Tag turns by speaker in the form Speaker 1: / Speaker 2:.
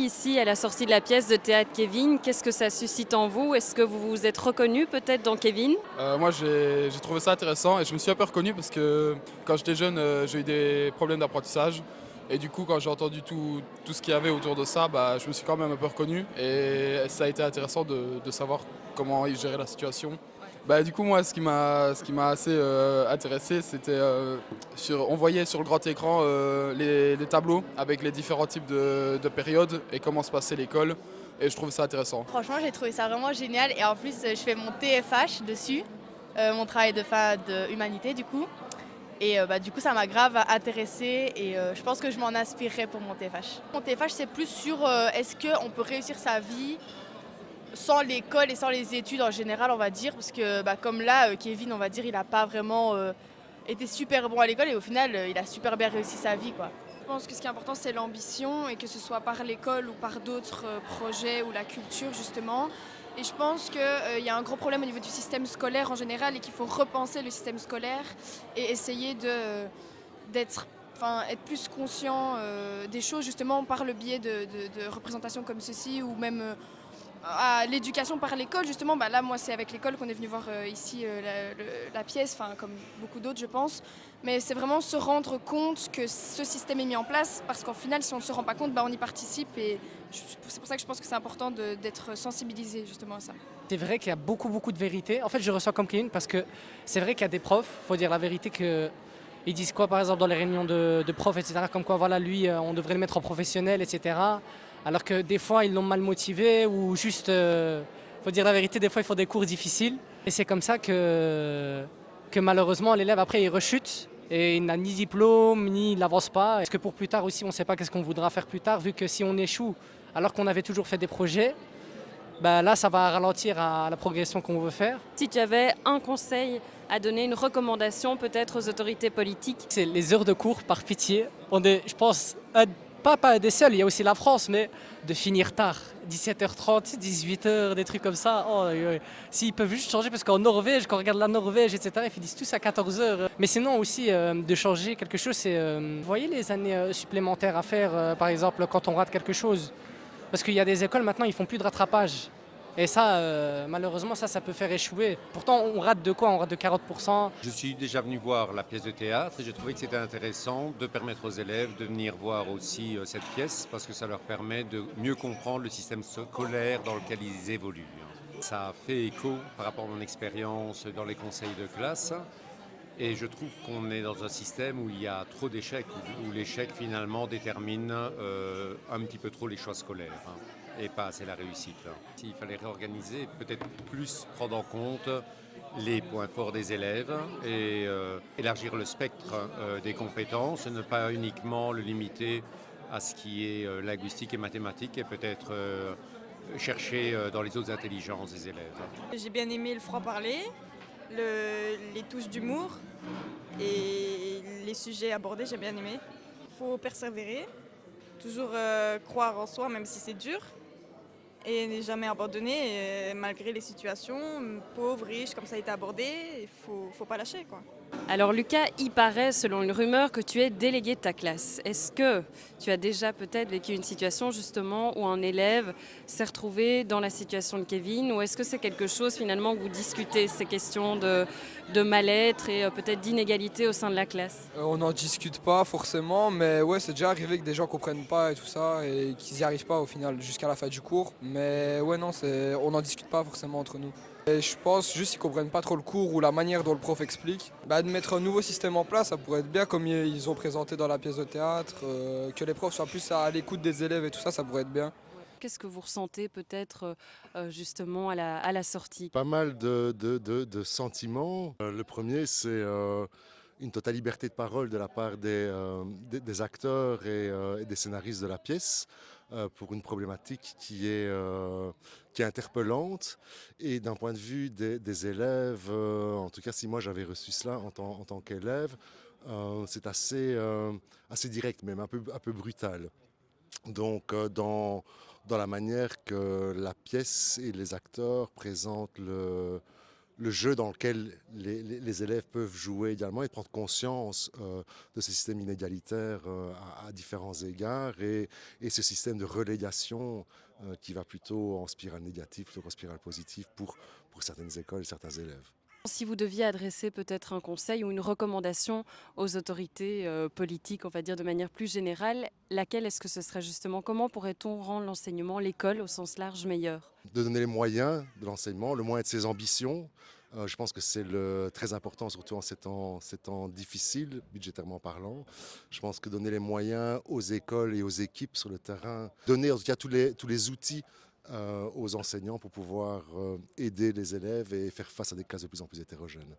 Speaker 1: Ici, à la sortie de la pièce de théâtre Kevin, qu'est-ce que ça suscite en vous? Est-ce que vous vous êtes reconnu peut-être dans Kevin?
Speaker 2: Moi, j'ai trouvé ça intéressant et je me suis un peu reconnu parce que quand j'étais jeune, j'ai eu des problèmes d'apprentissage. Et du coup, quand j'ai entendu tout ce qu'il y avait autour de ça, bah, je me suis quand même un peu reconnu. Et ça a été intéressant de savoir comment ils géraient la situation. Bah, du coup, moi, ce qui m'a assez intéressé, c'était on voyait sur le grand écran les tableaux avec les différents types de périodes et comment se passait l'école. Et je trouvais ça intéressant.
Speaker 3: Franchement, j'ai trouvé ça vraiment génial et en plus, je fais mon TFH dessus, mon travail de fin de humanité du coup. Et du coup, ça m'a grave intéressée et je pense que je m'en inspirerai pour mon TFH. Mon TFH, c'est plus sur est-ce qu'on peut réussir sa vie sans l'école et sans les études en général, on va dire. Parce que comme là, Kevin, on va dire, il n'a pas vraiment été super bon à l'école et au final, il a super bien réussi sa vie, quoi.
Speaker 4: Je pense que ce qui est important, c'est l'ambition et que ce soit par l'école ou par d'autres projets ou la culture, justement. Et je pense qu'il y a un gros problème au niveau du système scolaire en général et qu'il faut repenser le système scolaire et essayer d'être, enfin, être plus conscient des choses, justement, par le biais de représentations comme ceci ou même à l'éducation par l'école, justement. Là, moi, c'est avec l'école qu'on est venu voir ici la pièce, enfin, comme beaucoup d'autres, je pense. Mais c'est vraiment se rendre compte que ce système est mis en place, parce qu'en final, si on ne se rend pas compte, on y participe. Et c'est pour ça que je pense que c'est important d'être sensibilisé justement à ça.
Speaker 5: C'est vrai qu'il y a beaucoup de vérité. En fait, je ressens comme Kevin parce que c'est vrai qu'il y a des profs, faut dire la vérité, que ils disent quoi, par exemple, dans les réunions de profs, etc. Comme quoi, voilà, lui, on devrait le mettre en professionnel, etc. Alors que des fois, ils l'ont mal motivé ou juste, faut dire la vérité, des fois, ils font des cours difficiles. Et c'est comme ça que malheureusement, l'élève, après, il rechute et il n'a ni diplôme, ni il n'avance pas. Parce que pour plus tard aussi, on ne sait pas qu'est-ce qu'on voudra faire plus tard, vu que si on échoue, alors qu'on avait toujours fait des projets, là, ça va ralentir à la progression qu'on veut faire.
Speaker 1: Si tu avais un conseil à donner, une recommandation peut-être aux autorités politiques?
Speaker 5: C'est les heures de cours, par pitié. On est, je pense, pas des seuls, il y a aussi la France, mais de finir tard. 17h30, 18h, des trucs comme ça. Oh, s'ils peuvent juste changer, parce qu'en Norvège, quand on regarde la Norvège, etc., ils finissent tous à 14h. Mais sinon aussi, de changer quelque chose, c'est, vous voyez les années supplémentaires à faire, par exemple, quand on rate quelque chose. Parce qu'il y a des écoles maintenant, ils font plus de rattrapage. Et ça, malheureusement, ça peut faire échouer. Pourtant, on rate de quoi? On rate de 40%.
Speaker 6: Je suis déjà venu voir la pièce de théâtre et j'ai trouvé que c'était intéressant de permettre aux élèves de venir voir aussi cette pièce parce que ça leur permet de mieux comprendre le système scolaire dans lequel ils évoluent. Ça a fait écho par rapport à mon expérience dans les conseils de classe et je trouve qu'on est dans un système où il y a trop d'échecs, où l'échec finalement détermine un petit peu trop les choix scolaires, et pas assez la réussite. S'il fallait réorganiser, peut-être plus prendre en compte les points forts des élèves et élargir le spectre des compétences, ne pas uniquement le limiter à ce qui est linguistique et mathématique et peut-être chercher dans les autres intelligences des élèves.
Speaker 7: J'ai bien aimé le franc-parler, les touches d'humour et les sujets abordés, j'ai bien aimé. Il faut persévérer, toujours croire en soi même si c'est dur et ne jamais abandonner malgré les situations, pauvres, riches, comme ça a été abordé, il faut pas lâcher, quoi.
Speaker 1: Alors Lucas, il paraît, selon une rumeur, que tu es délégué de ta classe. Est-ce que tu as déjà peut-être vécu une situation justement où un élève s'est retrouvé dans la situation de Kevin, ou est-ce que c'est quelque chose finalement que vous discutez, ces questions de mal-être et peut-être d'inégalité au sein de la classe?
Speaker 8: On n'en discute pas forcément, mais ouais, c'est déjà arrivé que des gens comprennent pas et tout ça et qu'ils n'y arrivent pas au final jusqu'à la fin du cours. Mais ouais, non, on n'en discute pas forcément entre nous. Et je pense juste qu'ils comprennent pas trop le cours ou la manière dont le prof explique. De mettre un nouveau système en place, ça pourrait être bien comme ils ont présenté dans la pièce de théâtre, que les profs soient plus à l'écoute des élèves et tout ça, ça pourrait être bien.
Speaker 1: Qu'est-ce que vous ressentez peut-être justement à la sortie?
Speaker 9: Pas mal de sentiments. Le premier, c'est une totale liberté de parole de la part des acteurs et des scénaristes de la pièce pour une problématique qui est interpellante. Et d'un point de vue des élèves, en tout cas si moi j'avais reçu cela en tant qu'élève, c'est assez direct, même un peu brutal. Donc dans la manière que la pièce et les acteurs présentent le jeu dans lequel les élèves peuvent jouer également et prendre conscience de ce système inégalitaire à différents égards et ce système de relégation qui va plutôt en spirale négative plutôt qu'en spirale positive pour certaines écoles, certains élèves.
Speaker 1: Si vous deviez adresser peut-être un conseil ou une recommandation aux autorités politiques, on va dire de manière plus générale, laquelle est-ce que ce serait justement? Comment pourrait-on rendre l'enseignement, l'école au sens large, meilleur?
Speaker 9: De donner les moyens de l'enseignement, le moyen de ses ambitions. Je pense que c'est très important, surtout en ces temps difficiles, budgétairement parlant. Je pense que donner les moyens aux écoles et aux équipes sur le terrain, donner en tout cas tous les outils aux enseignants pour pouvoir aider les élèves et faire face à des classes de plus en plus hétérogènes.